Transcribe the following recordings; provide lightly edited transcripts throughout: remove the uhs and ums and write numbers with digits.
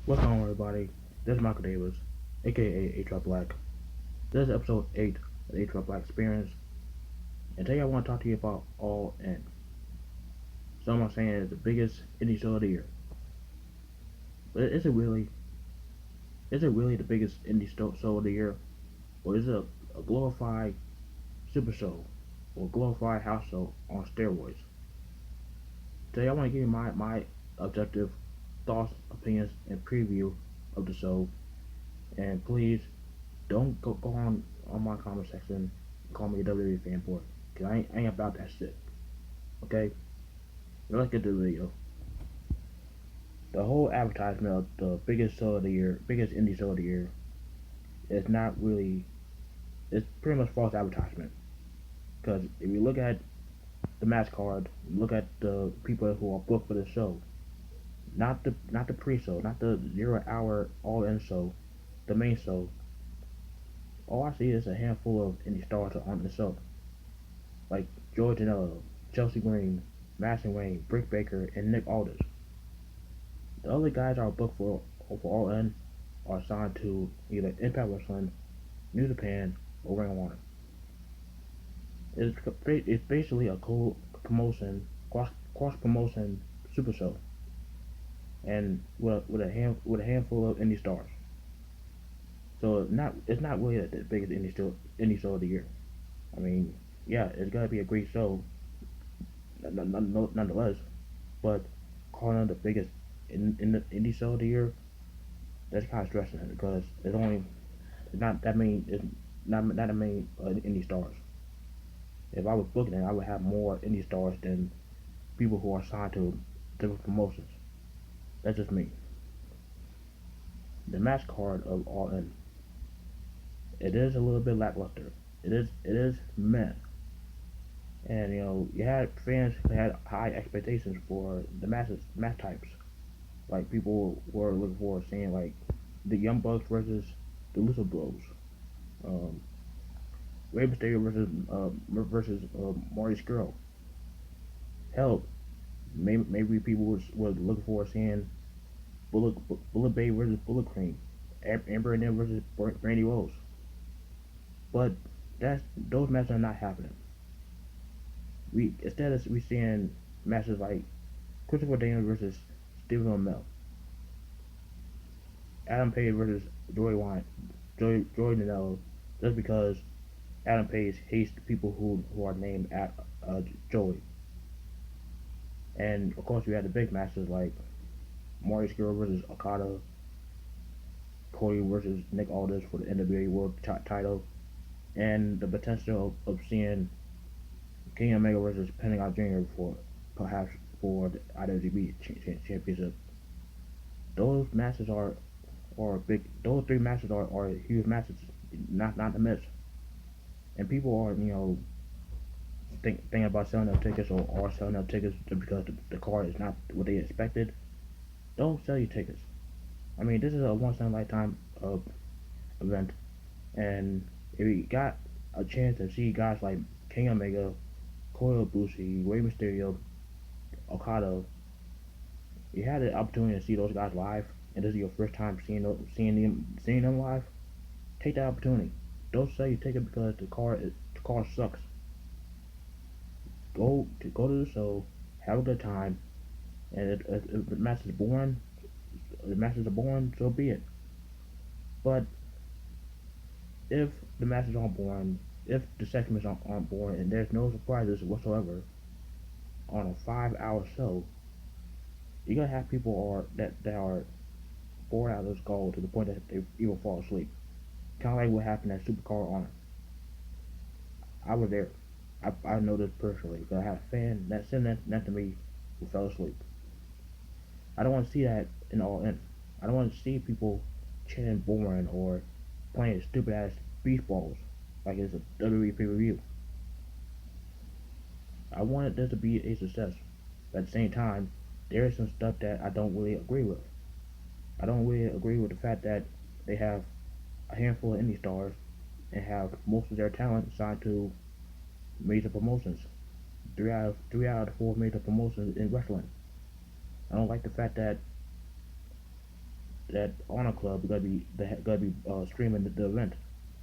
What's going on, everybody? This is Michael Davis, aka H Black. This is episode 8 of the H Black Experience, and today I want to talk to you about All In. Some are saying it's the biggest indie show of the year, but is it really the biggest indie show of the year, or is it a glorified super show or glorified house show on steroids? Today I want to give you my objective thoughts, opinions, and preview of the show, and please don't go on my comment section and call me a WWE fanboy. Cause I ain't about that shit. Okay? But let's get to the video. The whole advertisement of the biggest show of the year, biggest indie show of the year, is not really. It's pretty much false advertisement. Because if you look at the match card, look at the people who are booked for the show, not the pre-show, not the 0 hour all in show, the main show. All I see is a handful of indie stars on the show, like Joey Janela, Chelsea Green, Madison Wayne, Britt Baker, and Nick Aldis. The other guys are booked for All In are signed to either Impact Wrestling, New Japan, or Ring of Honor. It's basically a cool promotion, cross promotion super show, and with a handful of indie stars. So it's not really the biggest indie show of the year. I mean, yeah, it's gotta be a great show, nonetheless. But calling it the biggest in the indie show of the year, that's kind of stressing because it's not that many it's not that many indie stars. If I was booking it, I would have more indie stars than people who are signed to different promotions. That's just me. The match card of All In, it is a little bit lackluster. It is meh. And you had fans who had high expectations for the match types. Like people were looking for seeing like the Young Bucks versus the Lucha Bros, um, Rey Mysterio versus Marty Skrull. Hell, maybe people was looking for seeing Bullet Bullet Bay versus Bullet Cream, Amber and them versus Brandy Rose. But those matches are not happening. We instead of we seeing matches like Christopher Daniels versus Stephen Amell, Adam Page versus Joey Janela, just because Adam Page hates the people who are named at Joey. And of course, we had the big matches like Marty Scurll versus Okada, Cody versus Nick Aldis for the NWA World Title, and the potential of seeing Kenny Omega versus Pentagon Jr. for perhaps for the IWGP Championship. Those matches are big. Those three matches are huge matches, not to miss. And people are thinking about selling their tickets or are selling their tickets just because the card is not what they expected. Don't sell your tickets. I mean, this is a once in a lifetime event, and if you got a chance to see guys like King Omega, Kota Ibushi, Rey Mysterio, Okada, you had the opportunity to see those guys live, and this is your first time seeing them live. Take that opportunity. Don't sell your ticket because the car sucks. Go to the show, have a good time, and if the matches are boring, so be it. But if the matches aren't boring, if the segments aren't boring, and there's no surprises whatsoever on a 5 hour show, you're gonna have people that are bored out of this goal to the point that they even fall asleep. Kind of like what happened at Supercar Honor. I was there. I know this personally because I had a fan that sitting next to me who fell asleep. I don't want to see that in All In. I don't want to see people chanting boring or playing stupid ass beach balls like it's a WWE pay per view. I wanted this to be a success, but at the same time, there is some stuff that I don't really agree with. I don't really agree with the fact that they have a handful of indie stars and have most of their talent signed to major promotions. Three out of the four major promotions in wrestling. I don't like the fact that that Honor Club gotta be streaming the event,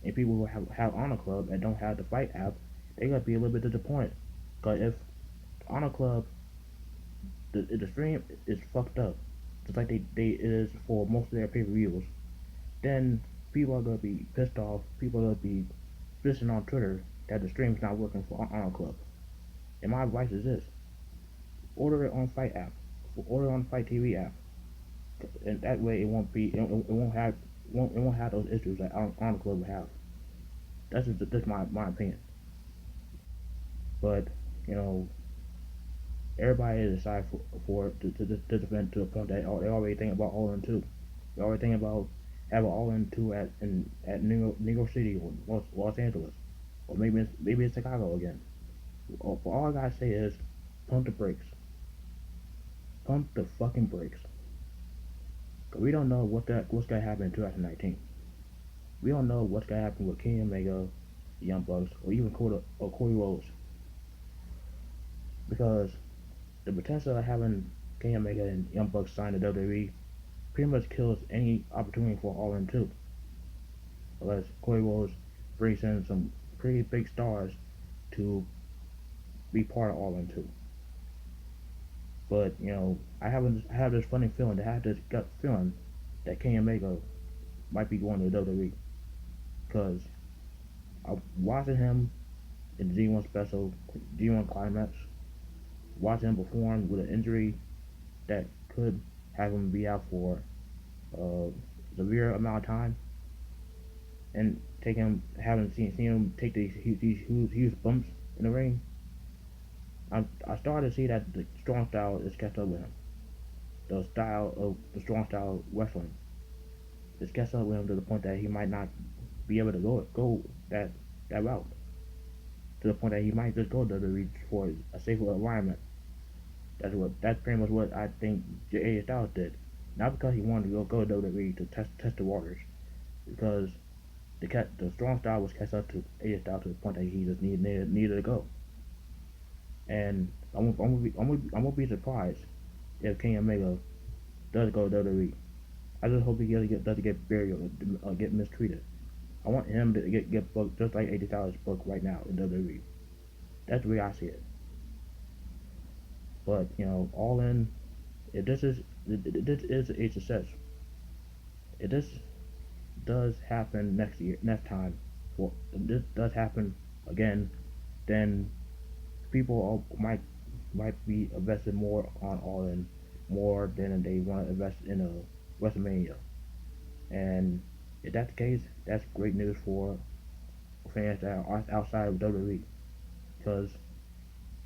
and people who have Honor Club and don't have the Fight app, they gotta be a little bit disappointed. Cause if Honor Club the stream is fucked up, just like they is for most of their pay per views, then people are gonna be pissed off. People are gonna be pissing on Twitter that the stream's not working for Honor Club. And my advice is this: order it on Fight app, order it on Fight TV app, and that way it won't have those issues that Honor Club would have. That's my opinion. But you know, everybody is excited for this event to the point that they already think about All In 2. They already think about having All In 2 at New York City or Los Angeles, or maybe it's Chicago again. All I gotta say is pump the brakes, pump the fucking brakes. Cause we don't know what's gonna happen in 2019. We don't know what's gonna happen with Kenny Omega, Young Bucks, or even Cody Rhodes, because the potential of having Kenny Omega and Young Bucks sign to WWE pretty much kills any opportunity for All In 2, unless Cody Rhodes brings in some pretty big stars to be part of All In 2. But I have this funny feeling, I have this gut feeling that Kenny Omega might be going to WWE, because I'm watching him in the G1 special, G1 climax, watching him perform with an injury that could have him be out for a severe amount of time, and having seen him take these huge bumps in the ring. I started to see that the strong style is catch up with him. The strong style wrestling is catch up with him to the point that he might not be able to go that route. To the point that he might just go to WWE for a safer environment. That's pretty much what I think AJ Styles did. Not because he wanted to go to WWE to test the waters, because the strong style was catch up to AJ Styles to the point that he just needed to go. And I'm gonna be surprised if Kenny Omega does go to WWE. I just hope he doesn't get buried or get mistreated. I want him to get booked just like AJ Styles booked right now in WWE. That's the way I see it. But All In, if this is a success, if this does happen next time, well, if this does happen again, then people might be invested more on All In, more than they want to invest in a WrestleMania. And if that's the case, that's great news for fans that are outside of WWE, because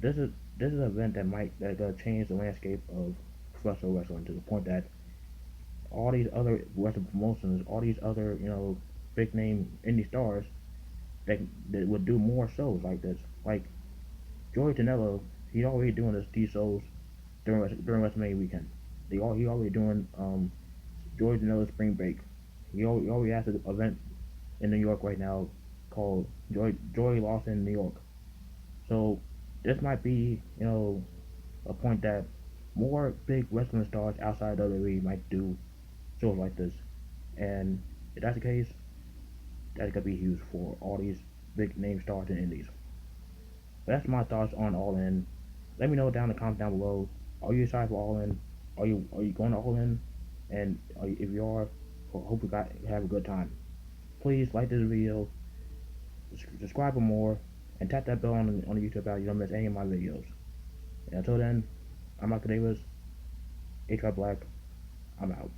this is an event that gonna change the landscape of professional wrestling to the point that all these other wrestling promotions, all these other big name indie stars that would do more shows like this, like Joey Janela, he's already doing these shows during WrestleMania weekend. He already doing Joey Janela's Spring Break. He already has an event in New York right now called Joey Lawson New York. So this might be a point that more big wrestling stars outside of WWE might do shows like this. And if that's the case, that's gonna be huge for all these big name stars and indies. But that's my thoughts on All In. Let me know down in the comments down below. Are you excited for All In? Are you going to All In? And if you are, hope you have a good time. Please like this video, subscribe for more, and tap that bell on the YouTube app. You don't miss any of my videos. And until then, I'm Michael Davis, H.R. Black. I'm out.